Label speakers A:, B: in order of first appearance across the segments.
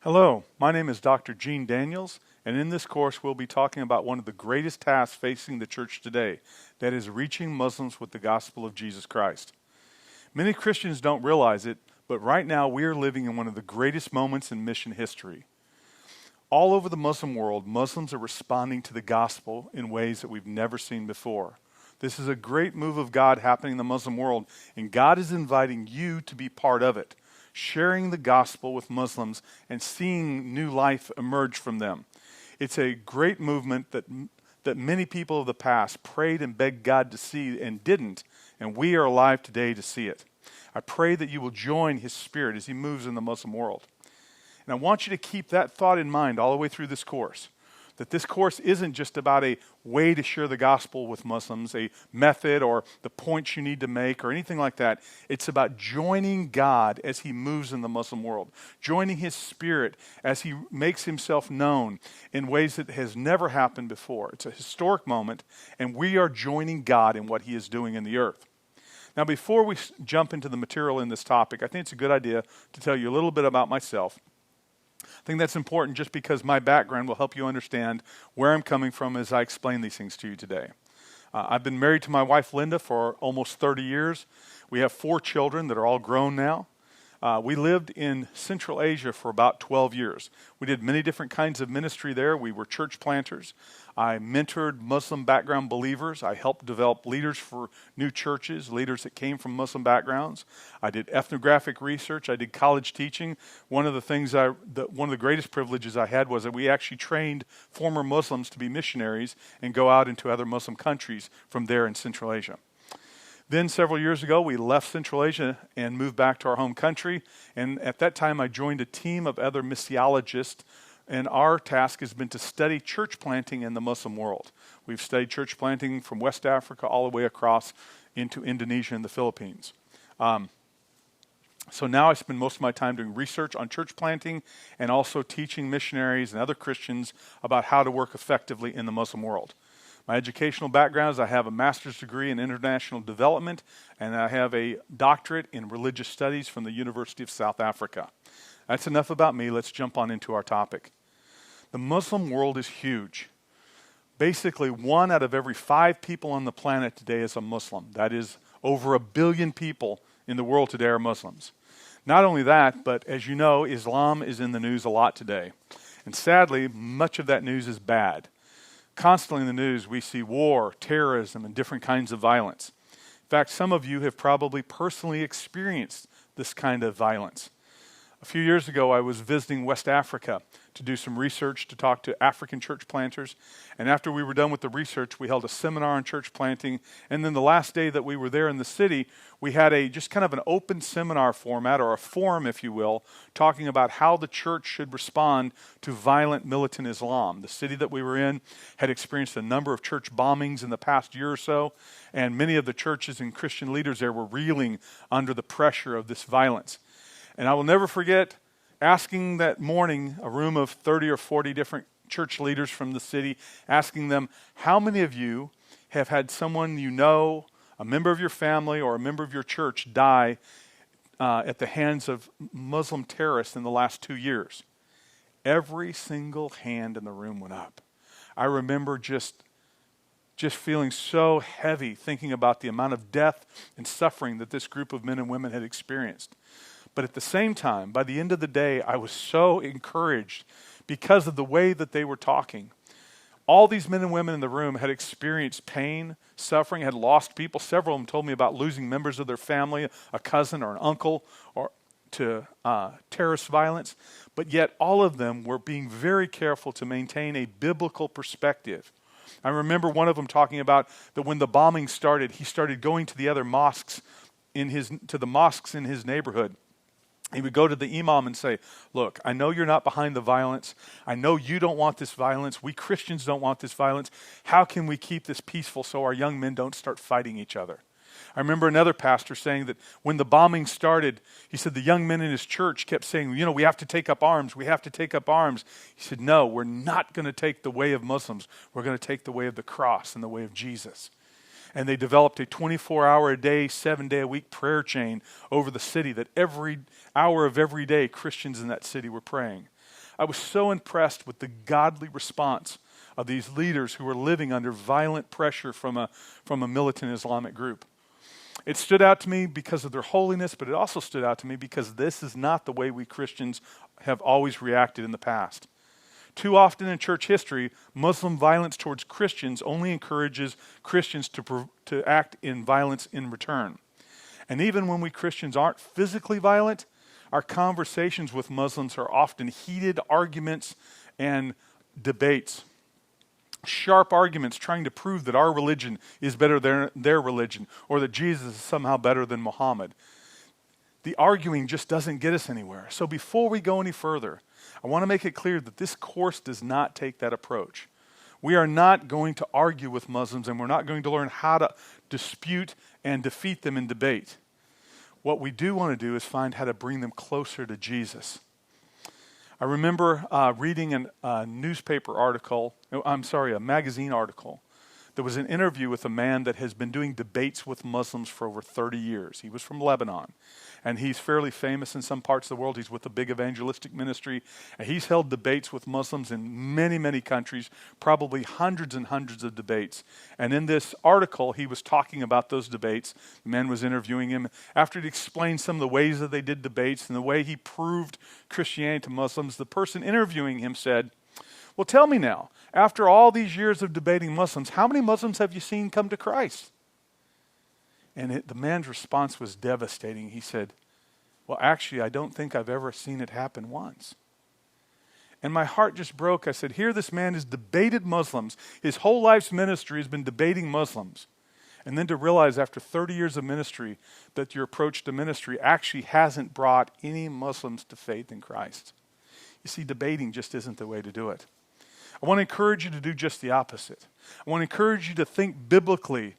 A: Hello, my name is Dr. Gene Daniels, and in this course we'll be talking about one of the greatest tasks facing the church today, that is reaching Muslims with the gospel of Jesus Christ. Many Christians don't realize it, but right now we are living in one of the greatest moments in mission history. All over the Muslim world, Muslims are responding to the gospel in ways that we've never seen before. This is a great move of God happening in the Muslim world, and God is inviting you to be part of it, sharing the gospel with Muslims and seeing new life emerge from them. It's a great movement that many people of the past prayed and begged God to see and didn't, and we are alive today to see it. I pray that you will join His Spirit as He moves in the Muslim world. And I want you to keep that thought in mind all the way through this course, that this course isn't just about a way to share the gospel with Muslims, a method or the points you need to make or anything like that. It's about joining God as He moves in the Muslim world, joining His Spirit as He makes Himself known in ways that has never happened before. It's a historic moment, and we are joining God in what He is doing in the earth. Now, before we jump into the material in this topic, I think it's a good idea to tell you a little bit about myself. I think that's important just because my background will help you understand where I'm coming from as I explain these things to you today. I've been married to my wife, Linda, for almost 30 years. We have 4 children that are all grown now. We lived in Central Asia for about 12 years. We did many different kinds of ministry there. We were church planters. I mentored Muslim background believers. I helped develop leaders for new churches, leaders that came from Muslim backgrounds. I did ethnographic research. I did college teaching. One of the greatest privileges I had was that we actually trained former Muslims to be missionaries and go out into other Muslim countries from there in Central Asia. Then several years ago, we left Central Asia and moved back to our home country. And at that time, I joined a team of other missiologists. And our task has been to study church planting in the Muslim world. We've studied church planting from West Africa all the way across into Indonesia and the Philippines. So now I spend most of my time doing research on church planting and also teaching missionaries and other Christians about how to work effectively in the Muslim world. My educational background is I have a master's degree in international development, and I have a doctorate in religious studies from the University of South Africa. That's enough about me. Let's jump on into our topic. The Muslim world is huge. Basically, 1 out of every 5 people on the planet today is a Muslim. That is, over 1 billion people in the world today are Muslims. Not only that, but as you know, Islam is in the news a lot today. And sadly, much of that news is bad. Constantly in the news, we see war, terrorism, and different kinds of violence. In fact, some of you have probably personally experienced this kind of violence. A few years ago, I was visiting West Africa to do some research, to talk to African church planters. And after we were done with the research, we held a seminar on church planting. And then the last day that we were there in the city, we had just kind of an open seminar format, or a forum, if you will, talking about how the church should respond to violent militant Islam. The city that we were in had experienced a number of church bombings in the past year or so, and many of the churches and Christian leaders there were reeling under the pressure of this violence. And I will never forget asking that morning a room of 30 or 40 different church leaders from the city, asking them, how many of you have had someone you know, a member of your family or a member of your church die at the hands of Muslim terrorists in the last 2 years? Every single hand in the room went up. I remember just feeling so heavy thinking about the amount of death and suffering that this group of men and women had experienced. But at the same time, by the end of the day, I was so encouraged because of the way that they were talking. All these men and women in the room had experienced pain, suffering, had lost people. Several of them told me about losing members of their family, a cousin or an uncle, or to terrorist violence. But yet all of them were being very careful to maintain a biblical perspective. I remember one of them talking about that when the bombing started, he started going to the other mosques to the mosques in his neighborhood. He would go to the imam and say, look, I know you're not behind the violence. I know you don't want this violence. We Christians don't want this violence. How can we keep this peaceful so our young men don't start fighting each other? I remember another pastor saying that when the bombing started, he said the young men in his church kept saying, we have to take up arms. We have to take up arms. He said, no, we're not going to take the way of Muslims. We're going to take the way of the cross and the way of Jesus. And they developed a 24-hour-a-day, 7-day-a-week prayer chain over the city that every hour of every day Christians in that city were praying. I was so impressed with the godly response of these leaders who were living under violent pressure from a militant Islamic group. It stood out to me because of their holiness, but it also stood out to me because this is not the way we Christians have always reacted in the past. Too often in church history, Muslim violence towards Christians only encourages Christians to act in violence in return. And even when we Christians aren't physically violent, our conversations with Muslims are often heated arguments and debates. Sharp arguments trying to prove that our religion is better than their religion, or that Jesus is somehow better than Muhammad. The arguing just doesn't get us anywhere. So before we go any further, I want to make it clear that this course does not take that approach. We are not going to argue with Muslims, and we're not going to learn how to dispute and defeat them in debate. What we do want to do is find how to bring them closer to Jesus. I remember reading a magazine article. There was an interview with a man that has been doing debates with Muslims for over 30 years. He was from Lebanon, and he's fairly famous in some parts of the world. He's with a big evangelistic ministry, and he's held debates with Muslims in many, many countries, probably hundreds and hundreds of debates. And in this article, he was talking about those debates. The man was interviewing him. After he explained some of the ways that they did debates and the way he proved Christianity to Muslims, the person interviewing him said, "Well, tell me now, after all these years of debating Muslims, how many Muslims have you seen come to Christ?" And the man's response was devastating. He said, "Well, actually, I don't think I've ever seen it happen once." And my heart just broke. I said, here this man has debated Muslims. His whole life's ministry has been debating Muslims. And then to realize after 30 years of ministry that your approach to ministry actually hasn't brought any Muslims to faith in Christ. You see, debating just isn't the way to do it. I want to encourage you to do just the opposite. I want to encourage you to think biblically.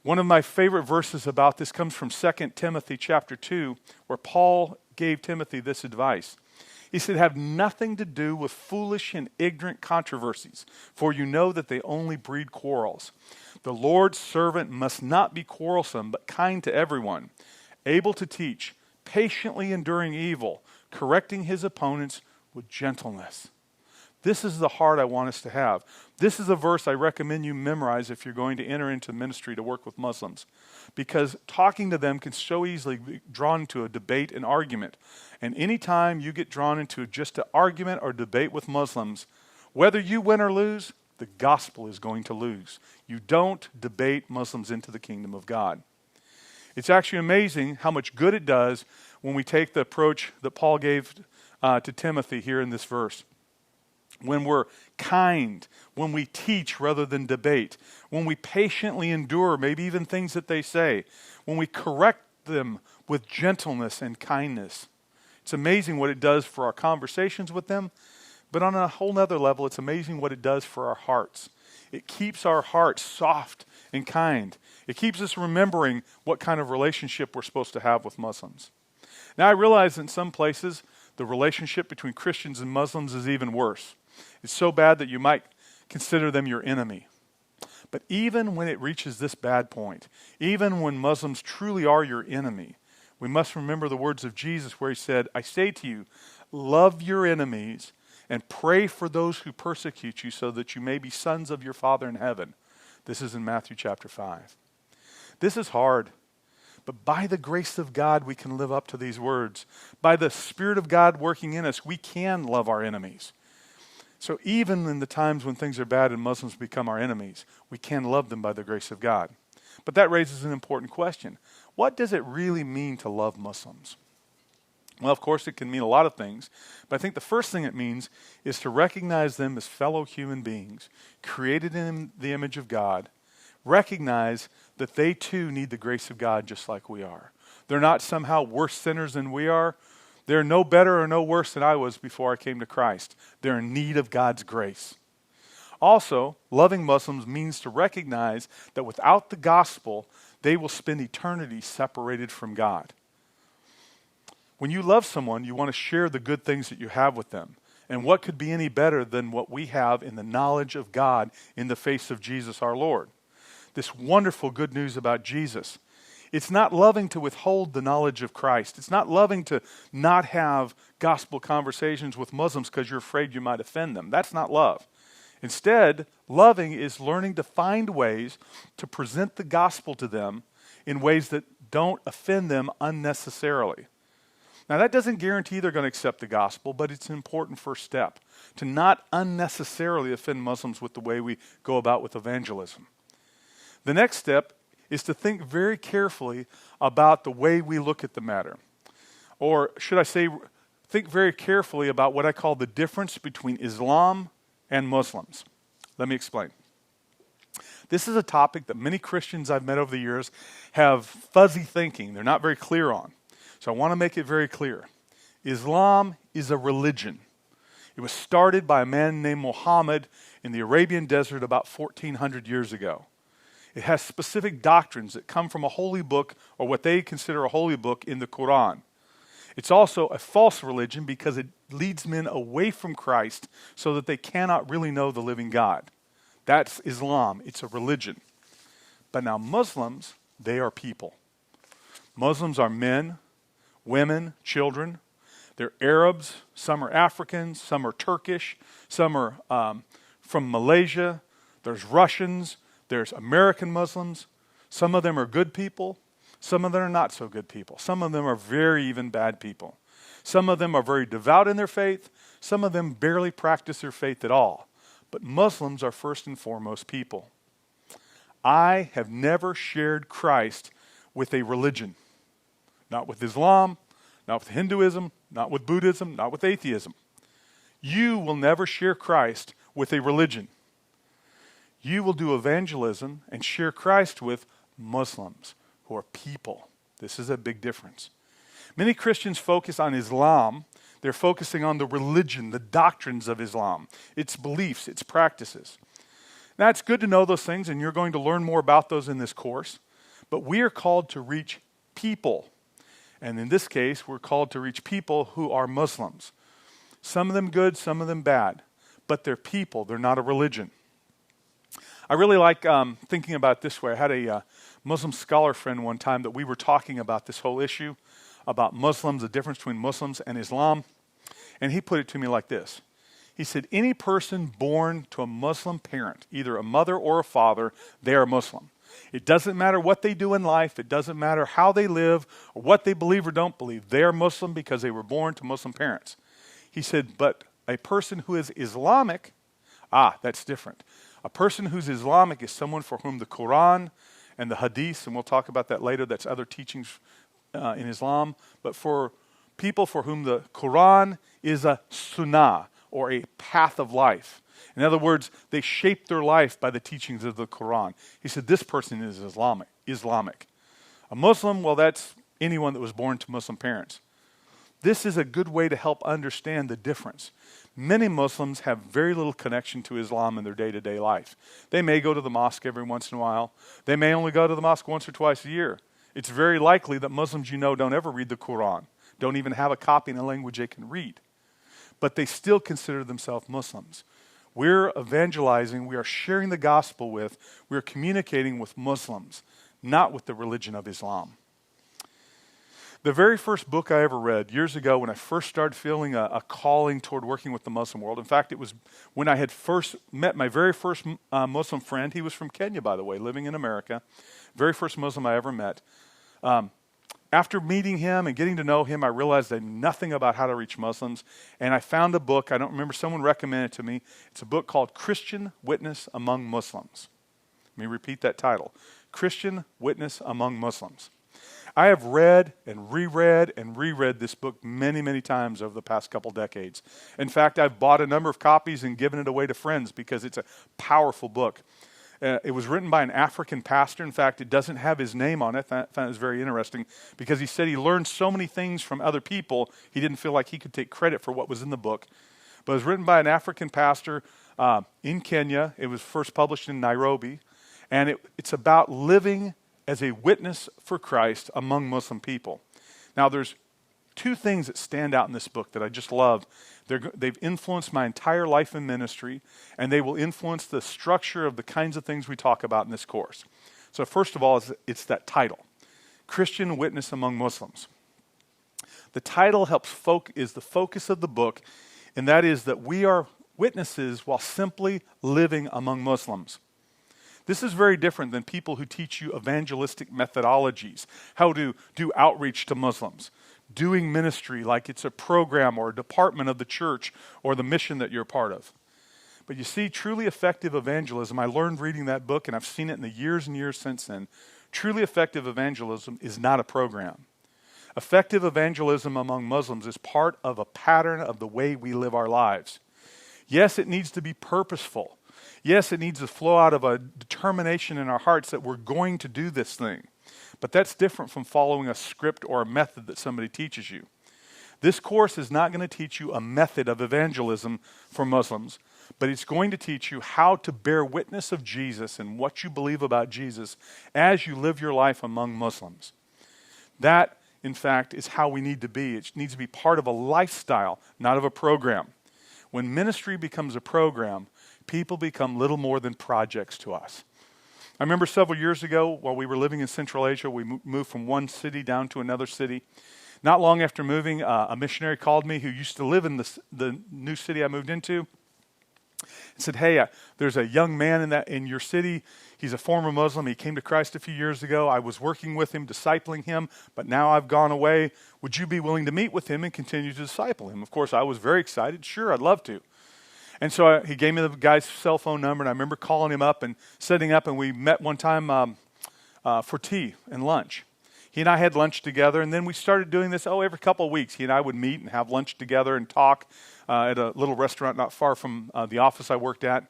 A: One of my favorite verses about this comes from 2 Timothy chapter 2, where Paul gave Timothy this advice. He said, "Have nothing to do with foolish and ignorant controversies, for you know that they only breed quarrels. The Lord's servant must not be quarrelsome, but kind to everyone, able to teach, patiently enduring evil, correcting his opponents with gentleness." This is the heart I want us to have. This is a verse I recommend you memorize if you're going to enter into ministry to work with Muslims, because talking to them can so easily be drawn into a debate and argument. And anytime you get drawn into just an argument or debate with Muslims, whether you win or lose, the gospel is going to lose. You don't debate Muslims into the kingdom of God. It's actually amazing how much good it does when we take the approach that Paul gave to Timothy here in this verse. When we're kind, when we teach rather than debate, when we patiently endure maybe even things that they say, when we correct them with gentleness and kindness. It's amazing what it does for our conversations with them, but on a whole nother level, it's amazing what it does for our hearts. It keeps our hearts soft and kind. It keeps us remembering what kind of relationship we're supposed to have with Muslims. Now, I realize in some places, the relationship between Christians and Muslims is even worse. It's so bad that you might consider them your enemy. But even when it reaches this bad point, even when Muslims truly are your enemy, we must remember the words of Jesus where he said, "I say to you, love your enemies and pray for those who persecute you so that you may be sons of your Father in heaven." This is in Matthew chapter 5. This is hard, but by the grace of God, we can live up to these words. By the Spirit of God working in us, we can love our enemies. So even in the times when things are bad and Muslims become our enemies, we can love them by the grace of God. But that raises an important question. What does it really mean to love Muslims? Well, of course, it can mean a lot of things, but I think the first thing it means is to recognize them as fellow human beings, created in the image of God. Recognize that they too need the grace of God just like we are. They're not somehow worse sinners than we are. They're no better or no worse than I was before I came to Christ. They're in need of God's grace. Also, loving Muslims means to recognize that without the gospel, they will spend eternity separated from God. When you love someone, you want to share the good things that you have with them. And what could be any better than what we have in the knowledge of God in the face of Jesus our Lord? This wonderful good news about Jesus It's not loving to withhold the knowledge of Christ. It's not loving to not have gospel conversations with Muslims because you're afraid you might offend them. That's not love. Instead, loving is learning to find ways to present the gospel to them in ways that don't offend them unnecessarily. Now, that doesn't guarantee they're going to accept the gospel, but it's an important first step to not unnecessarily offend Muslims with the way we go about with evangelism. The next step is to think very carefully about the way we look at the matter. Or should I say, think very carefully about what I call the difference between Islam and Muslims. Let me explain. This is a topic that many Christians I've met over the years have fuzzy thinking. They're not very clear on. So I want to make it very clear. Islam is a religion. It was started by a man named Muhammad in the Arabian desert about 1400 years ago. It has specific doctrines that come from a holy book, or what they consider a holy book, in the Quran. It's also a false religion because it leads men away from Christ so that they cannot really know the living God. That's Islam. It's a religion. But now Muslims, they are people. Muslims are men, women, children. They're Arabs. Some are Africans. Some are Turkish. Some are from Malaysia. There's Russians. There's American Muslims. Some of them are good people. Some of them are not so good people. Some of them are very even bad people. Some of them are very devout in their faith. Some of them barely practice their faith at all. But Muslims are first and foremost people. I have never shared Christ with a religion. Not with Islam, not with Hinduism, not with Buddhism, not with atheism. You will never share Christ with a religion. You will do evangelism and share Christ with Muslims, who are people. This is a big difference. Many Christians focus on Islam. They're focusing on the religion, the doctrines of Islam, its beliefs, its practices. Now, it's good to know those things, and you're going to learn more about those in this course. But we are called to reach people. And in this case, we're called to reach people who are Muslims. Some of them good, some of them bad. But they're people. They're not a religion. I really like thinking about it this way. I had a Muslim scholar friend one time that we were talking about this whole issue, about Muslims, the difference between Muslims and Islam. And he put it to me like this. He said, any person born to a Muslim parent, either a mother or a father, they are Muslim. It doesn't matter what they do in life. It doesn't matter how they live or what they believe or don't believe. They are Muslim because they were born to Muslim parents. He said, but a person who is Islamic, that's different. A person who's Islamic is someone for whom the Quran and the Hadith, and we'll talk about that later, that's other teachings in Islam, but for people for whom the Quran is a sunnah, or a path of life. In other words, they shape their life by the teachings of the Quran. He said this person is Islamic. A Muslim, well, that's anyone that was born to Muslim parents. This is a good way to help understand the difference. Many Muslims have very little connection to Islam in their day-to-day life. They may go to the mosque every once in a while. They may only go to the mosque once or twice a year. It's very likely that Muslims don't ever read the Quran, don't even have a copy in a language they can read. But they still consider themselves Muslims. We're evangelizing, we are sharing the gospel with, we're communicating with Muslims, not with the religion of Islam. The very first book I ever read years ago when I first started feeling a calling toward working with the Muslim world. In fact, it was when I had first met my very first Muslim friend. He was from Kenya, by the way, living in America. Very first Muslim I ever met. After meeting him and getting to know him, I realized I knew nothing about how to reach Muslims. And I found a book, I don't remember, someone recommended it to me. It's a book called Christian Witness Among Muslims. Let me repeat that title. Christian Witness Among Muslims. I have read and reread this book many, many times over the past couple decades. In fact, I've bought a number of copies and given it away to friends because it's a powerful book. It was written by an African pastor. In fact, it doesn't have his name on it. I found it was very interesting because he said he learned so many things from other people, he didn't feel like he could take credit for what was in the book. But it was written by an African pastor in Kenya. It was first published in Nairobi. And it's about living as a witness for Christ among Muslim people. Now, there's two things that stand out in this book that I just love. They've influenced my entire life and ministry, and they will influence the structure of the kinds of things we talk about in this course. So first of all, it's that title, Christian Witness Among Muslims. The title is the focus of the book, and that is that we are witnesses while simply living among Muslims. This is very different than people who teach you evangelistic methodologies, how to do outreach to Muslims, doing ministry like it's a program or a department of the church or the mission that you're a part of. But you see, truly effective evangelism, I learned reading that book, and I've seen it in the years and years since then, truly effective evangelism is not a program. Effective evangelism among Muslims is part of a pattern of the way we live our lives. Yes, it needs to be purposeful. Yes, it needs to flow out of a determination in our hearts that we're going to do this thing. But that's different from following a script or a method that somebody teaches you. This course is not going to teach you a method of evangelism for Muslims, but it's going to teach you how to bear witness of Jesus and what you believe about Jesus as you live your life among Muslims. That, in fact, is how we need to be. It needs to be part of a lifestyle, not of a program. When ministry becomes a program, people become little more than projects to us. I remember several years ago, while we were living in Central Asia, we moved from one city down to another city. Not long after moving, a missionary called me who used to live in the new city I moved into and said, hey, there's a young man in your city. He's a former Muslim. He came to Christ a few years ago. I was working with him, discipling him, but now I've gone away. Would you be willing to meet with him and continue to disciple him? Of course, I was very excited. Sure, I'd love to. And so he gave me the guy's cell phone number, and I remember calling him up and setting up, and we met one time for tea and lunch. He and I had lunch together, and then we started doing this, every couple of weeks. He and I would meet and have lunch together and talk at a little restaurant not far from the office I worked at.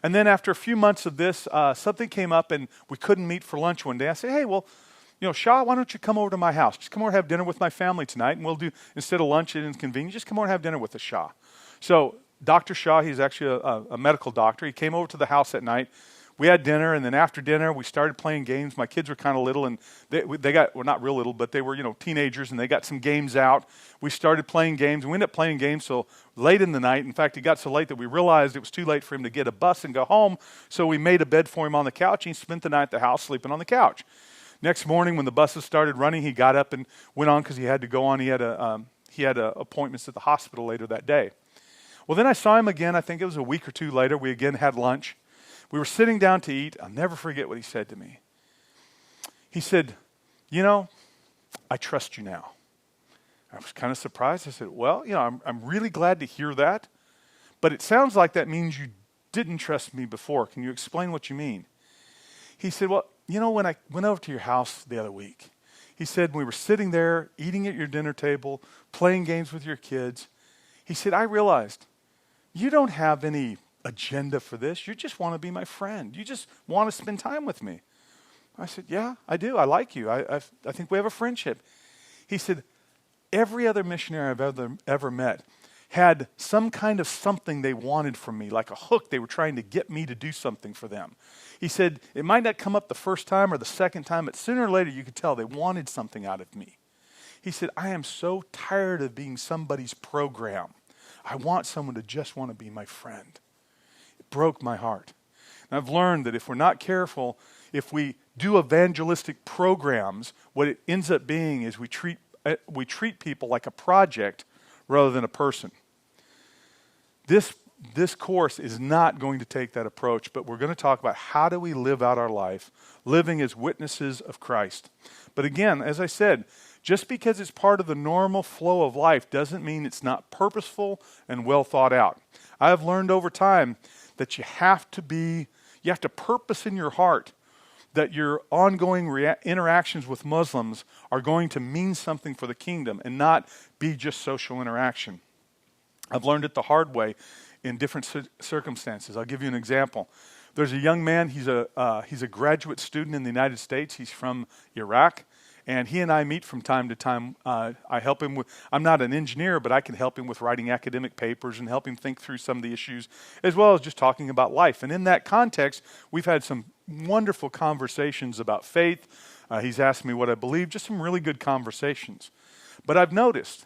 A: And then after a few months of this, something came up, and we couldn't meet for lunch one day. I said, hey, well, Shah, why don't you come over to my house? Just come over and have dinner with my family tonight, and we'll do, instead of lunch and inconvenience, just come over and have dinner with us, Shah. So Dr. Shah, he's actually a medical doctor. He came over to the house at night. We had dinner, and then after dinner, we started playing games. My kids were kind of little, and they got, well, not real little, but they were, teenagers, and they got some games out. We started playing games. We ended up playing games so late in the night. In fact, it got so late that we realized it was too late for him to get a bus and go home, so we made a bed for him on the couch, and he spent the night at the house sleeping on the couch. Next morning, when the buses started running, he got up and went on because he had to go on. He had appointments at the hospital later that day. Well, then I saw him again. I think it was a week or two later. We again had lunch. We were sitting down to eat. I'll never forget what he said to me. He said, I trust you now. I was kind of surprised. I said, well, I'm really glad to hear that, but it sounds like that means you didn't trust me before. Can you explain what you mean? He said, well, when I went over to your house the other week, he said, we were sitting there eating at your dinner table, playing games with your kids. He said, I realized you don't have any agenda for this. You just want to be my friend. You just want to spend time with me. I said, yeah, I do. I like you. I think we have a friendship. He said, every other missionary I've ever met had some kind of something they wanted from me, like a hook they were trying to get me to do something for them. He said, it might not come up the first time or the second time, but sooner or later you could tell they wanted something out of me. He said, I am so tired of being somebody's program. I want someone to just want to be my friend. It broke my heart. And I've learned that if we're not careful, if we do evangelistic programs, what it ends up being is we treat people like a project rather than a person. This course is not going to take that approach, but we're going to talk about how do we live out our life, living as witnesses of Christ. But again, as I said, just because it's part of the normal flow of life doesn't mean it's not purposeful and well thought out. I have learned over time that you have to purpose in your heart that your ongoing interactions with Muslims are going to mean something for the kingdom and not be just social interaction. I've learned it the hard way in different circumstances. I'll give you an example. There's a young man, he's a graduate student in the United States. He's from Iraq. And he and I meet from time to time. I help him with, I'm not an engineer, but I can help him with writing academic papers and help him think through some of the issues, as well as just talking about life. And in that context, we've had some wonderful conversations about faith. He's asked me what I believe, just some really good conversations. But I've noticed,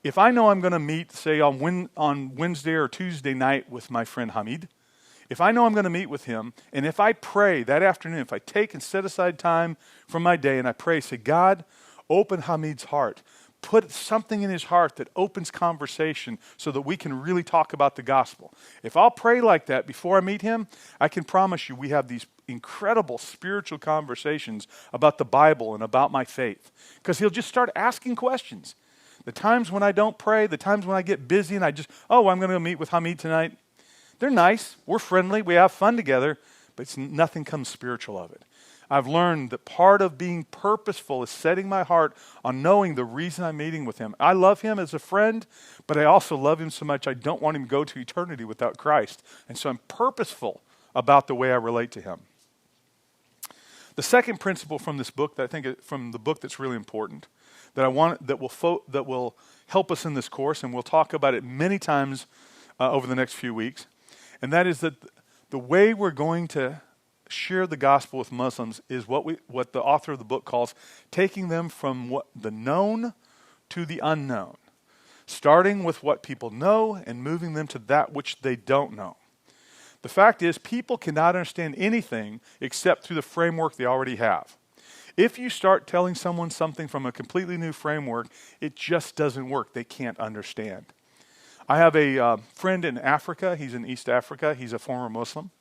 A: if I know I'm going to meet, say, on Wednesday or Tuesday night with my friend Hamid, if I know I'm going to meet with him, and if I pray that afternoon, if I take and set aside time from my day and I pray, say, God, open Hamid's heart. Put something in his heart that opens conversation so that we can really talk about the gospel. If I'll pray like that before I meet him, I can promise you we have these incredible spiritual conversations about the Bible and about my faith. Because he'll just start asking questions. The times when I don't pray, the times when I get busy and I'm going to go meet with Hamid tonight. They're nice, we're friendly, we have fun together, but nothing comes spiritual of it. I've learned that part of being purposeful is setting my heart on knowing the reason I'm meeting with him. I love him as a friend, but I also love him so much I don't want him to go to eternity without Christ. And so I'm purposeful about the way I relate to him. The second principle from this book, that I think from the book that's really important, that will help us in this course, and we'll talk about it many times over the next few weeks, and that is that the way we're going to share the gospel with Muslims is what the author of the book calls taking them from the known to the unknown, starting with what people know and moving them to that which they don't know. The fact is, people cannot understand anything except through the framework they already have. If you start telling someone something from a completely new framework, it just doesn't work. They can't understand. I have a friend in Africa. He's in East Africa. He's a former Muslim.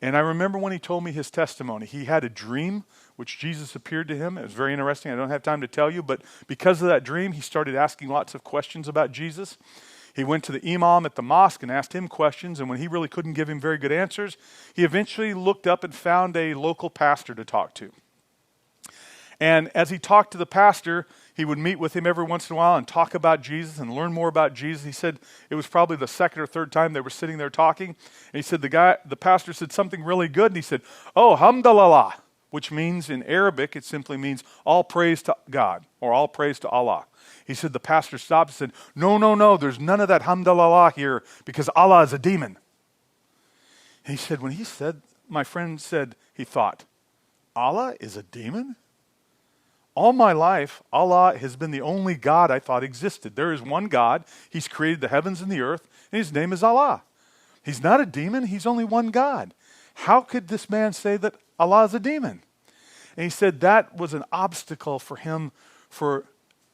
A: And I remember when he told me his testimony. He had a dream which Jesus appeared to him. It was very interesting. I don't have time to tell you, but because of that dream, he started asking lots of questions about Jesus. He went to the imam at the mosque and asked him questions, and when he really couldn't give him very good answers, he eventually looked up and found a local pastor to talk to. And as he talked to the pastor, he would meet with him every once in a while and talk about Jesus and learn more about Jesus. He said it was probably the second or third time they were sitting there talking. And he said the pastor said something really good. And he said, "Oh, hamdalillah," which means in Arabic, it simply means all praise to God or all praise to Allah. He said the pastor stopped and said, No, there's none of that hamdalillah here because Allah is a demon. And he said, when he said, my friend said, he thought, Allah is a demon? All my life, Allah has been the only God I thought existed. There is one God. He's created the heavens and the earth, and his name is Allah. He's not a demon. He's only one God. How could this man say that Allah is a demon? And he said that was an obstacle for him for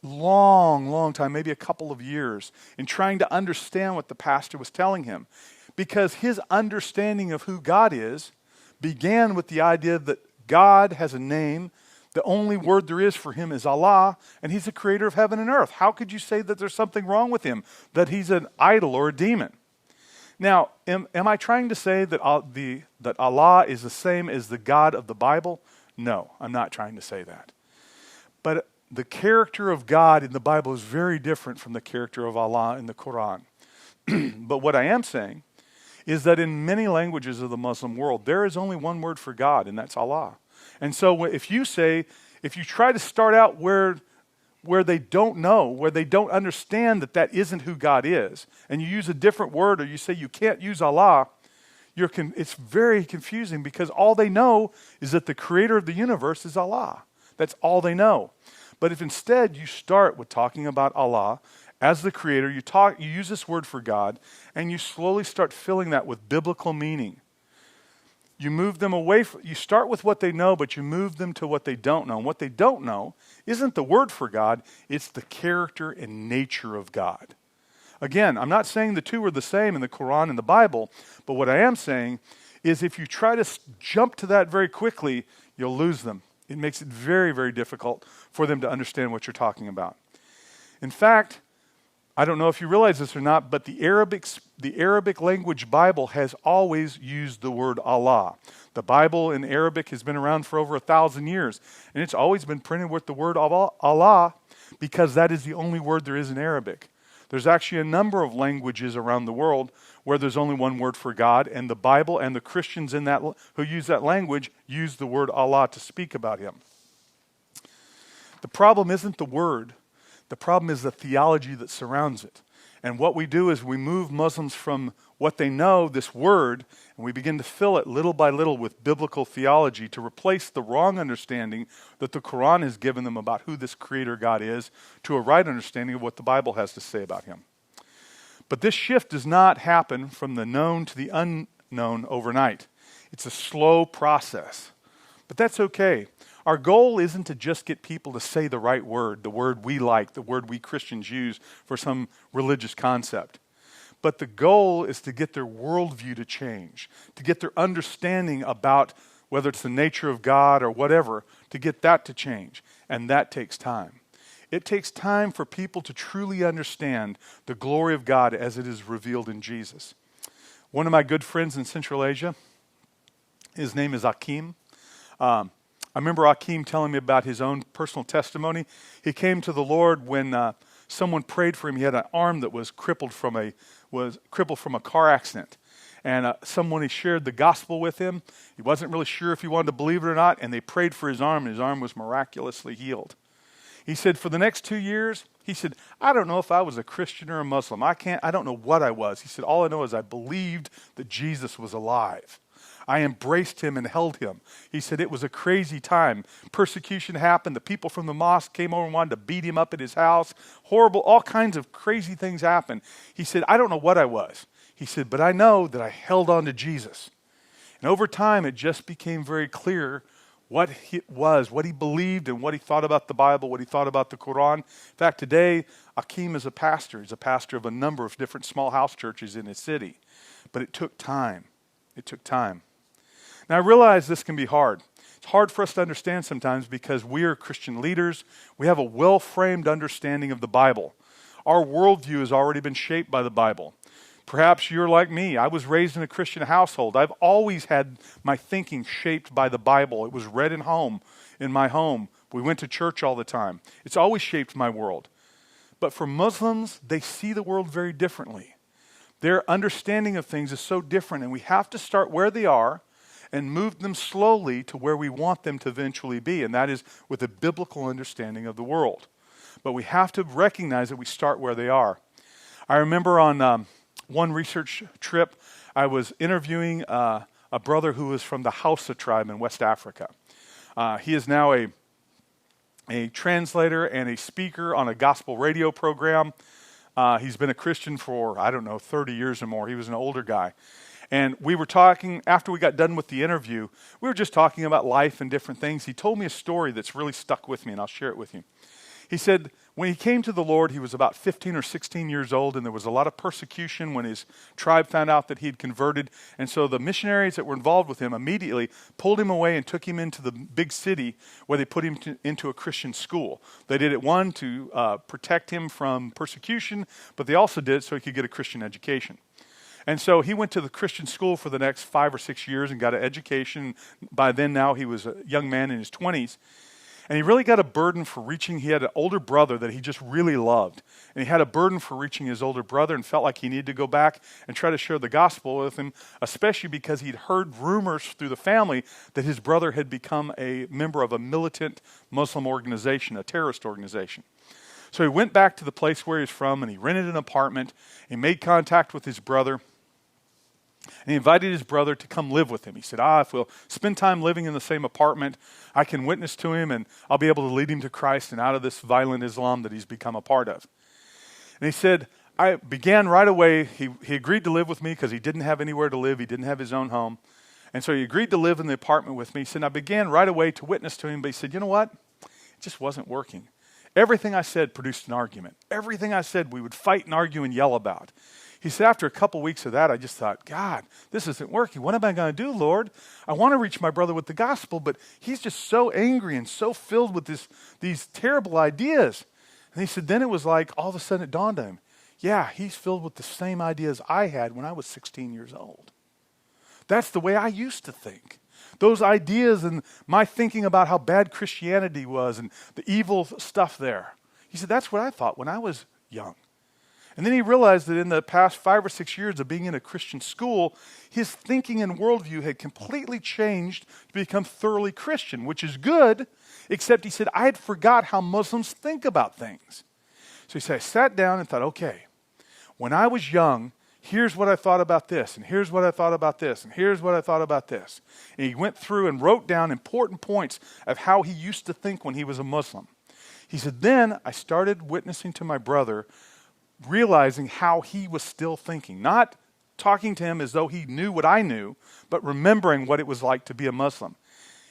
A: long time, maybe a couple of years, in trying to understand what the pastor was telling him. Because his understanding of who God is began with the idea that God has a name. The only word there is for him is Allah, and he's the creator of heaven and earth. How could you say that there's something wrong with him, that he's an idol or a demon? Now, am I trying to say that Allah is the same as the God of the Bible? No, I'm not trying to say that. But the character of God in the Bible is very different from the character of Allah in the Quran. But what I am saying is that in many languages of the Muslim world, there is only one word for God, and that's Allah. And so if you try to start out where they don't know, where they don't understand that isn't who God is, and you use a different word or you say you can't use Allah, it's very confusing because all they know is that the creator of the universe is Allah. That's all they know. But if instead you start with talking about Allah as the creator, you use this word for God, and you slowly start filling that with biblical meaning. You move them away you start with what they know, but you move them to what they don't know. And what they don't know isn't the word for God, it's the character and nature of God. Again, I'm not saying the two are the same in the Quran and the Bible, but what I am saying is if you try to jump to that very quickly, you'll lose them. It makes it very, very difficult for them to understand what you're talking about. In fact, I don't know if you realize this or not, but the Arabic language Bible has always used the word Allah. The Bible in Arabic has been around for over 1,000 years, and it's always been printed with the word Allah because that is the only word there is in Arabic. There's actually a number of languages around the world where there's only one word for God, and the Bible and the Christians who use that language use the word Allah to speak about him. The problem isn't the word. The problem is the theology that surrounds it. And what we do is we move Muslims from what they know, this word, and we begin to fill it little by little with biblical theology to replace the wrong understanding that the Quran has given them about who this creator God is to a right understanding of what the Bible has to say about him. But this shift does not happen from the known to the known overnight. It's a slow process, but that's okay. Our goal isn't to just get people to say the right word, the word we like, the word we Christians use for some religious concept. But the goal is to get their worldview to change, to get their understanding about whether it's the nature of God or whatever, to get that to change. And that takes time. It takes time for people to truly understand the glory of God as it is revealed in Jesus. One of my good friends in Central Asia, his name is Akim. I remember Akim telling me about his own personal testimony. He came to the Lord when someone prayed for him. He had an arm that was crippled from a car accident. And someone he shared the gospel with him. He wasn't really sure if he wanted to believe it or not, and they prayed for his arm, and his arm was miraculously healed. He said, for the next 2 years, he said, I don't know if I was a Christian or a Muslim. I don't know what I was. He said, all I know is I believed that Jesus was alive. I embraced him and held him. He said it was a crazy time. Persecution happened. The people from the mosque came over and wanted to beat him up at his house. Horrible, all kinds of crazy things happened. He said, I don't know what I was. He said, but I know that I held on to Jesus. And over time, it just became very clear what he was, what he believed, and what he thought about the Bible, what he thought about the Quran. In fact, today, Akim is a pastor. He's a pastor of a number of different small house churches in his city. But it took time. It took time. Now, I realize this can be hard. It's hard for us to understand sometimes because we are Christian leaders. We have a well-framed understanding of the Bible. Our worldview has already been shaped by the Bible. Perhaps you're like me. I was raised in a Christian household. I've always had my thinking shaped by the Bible. It was read in my home. We went to church all the time. It's always shaped my world. But for Muslims, they see the world very differently. Their understanding of things is so different, and we have to start where they are and move them slowly to where we want them to eventually be, and that is with a biblical understanding of the world. But we have to recognize that we start where they are. I remember on one research trip, I was interviewing a brother who was from the Hausa tribe in West Africa. He is now a translator and a speaker on a gospel radio program. He's been a Christian for, 30 years or more. He was an older guy. And we were talking, after we got done with the interview, we were just talking about life and different things. He told me a story that's really stuck with me, and I'll share it with you. He said when he came to the Lord, he was about 15 or 16 years old, and there was a lot of persecution when his tribe found out that he had converted. And so the missionaries that were involved with him immediately pulled him away and took him into the big city where they put him into a Christian school. They did it, one, to protect him from persecution, but they also did it so he could get a Christian education. And so he went to the Christian school for the next 5 or 6 years and got an education. By then now he was a young man in his 20s. And he really got a burden for reaching. He had an older brother that he just really loved. And he had a burden for reaching his older brother and felt like he needed to go back and try to share the gospel with him, especially because he'd heard rumors through the family that his brother had become a member of a militant Muslim organization, a terrorist organization. So he went back to the place where he was from and he rented an apartment. He made contact with his brother. And he invited his brother to come live with him. He said, if we'll spend time living in the same apartment, I can witness to him and I'll be able to lead him to Christ and out of this violent Islam that he's become a part of. And he said, I began right away. He agreed to live with me because he didn't have anywhere to live. He didn't have his own home. And so he agreed to live in the apartment with me. He said, I began right away to witness to him. But he said, you know what? It just wasn't working. Everything I said produced an argument. Everything I said we would fight and argue and yell about. He said, after a couple weeks of that, I just thought, God, this isn't working. What am I going to do, Lord? I want to reach my brother with the gospel, but he's just so angry and so filled with these terrible ideas. And he said, then it was like all of a sudden it dawned on him. Yeah, he's filled with the same ideas I had when I was 16 years old. That's the way I used to think. Those ideas and my thinking about how bad Christianity was and the evil stuff there. He said, that's what I thought when I was young. And then he realized that in the past 5 or 6 years of being in a Christian school, his thinking and worldview had completely changed to become thoroughly Christian, which is good, except he said, I had forgot how Muslims think about things. So he said, I sat down and thought, okay, when I was young, here's what I thought about this, and here's what I thought about this, and here's what I thought about this. And he went through and wrote down important points of how he used to think when he was a Muslim. He said, then I started witnessing to my brother, realizing how he was still thinking. Not talking to him as though he knew what I knew, but remembering what it was like to be a Muslim.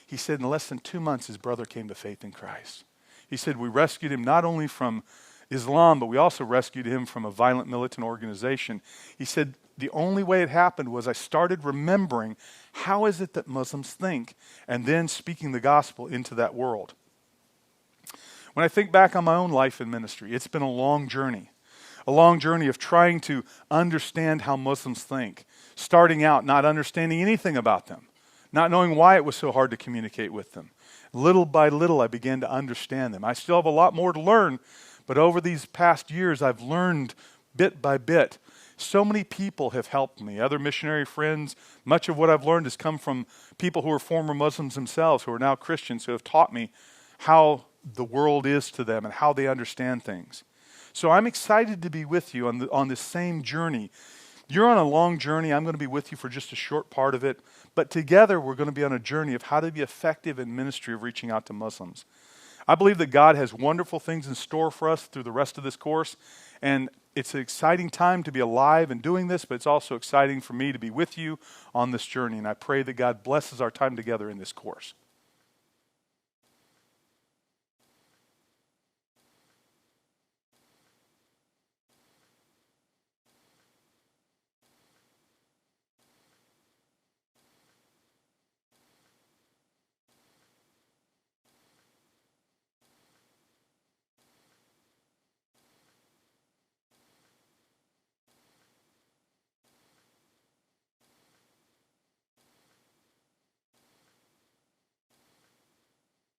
A: He said in less than 2 months, his brother came to faith in Christ. He said, we rescued him not only from Islam, but we also rescued him from a violent militant organization. He said, the only way it happened was I started remembering how is it that Muslims think, and then speaking the gospel into that world. When I think back on my own life in ministry, it's been a long journey of trying to understand how Muslims think, starting out not understanding anything about them, not knowing why it was so hard to communicate with them. Little by little, I began to understand them. I still have a lot more to learn, but over these past years, I've learned bit by bit. So many people have helped me, other missionary friends. Much of what I've learned has come from people who are former Muslims themselves, who are now Christians, who have taught me how the world is to them and how they understand things. So I'm excited to be with you on this same journey. You're on a long journey. I'm going to be with you for just a short part of it. But together we're going to be on a journey of how to be effective in ministry of reaching out to Muslims. I believe that God has wonderful things in store for us through the rest of this course. And it's an exciting time to be alive and doing this, but it's also exciting for me to be with you on this journey. And I pray that God blesses our time together in this course.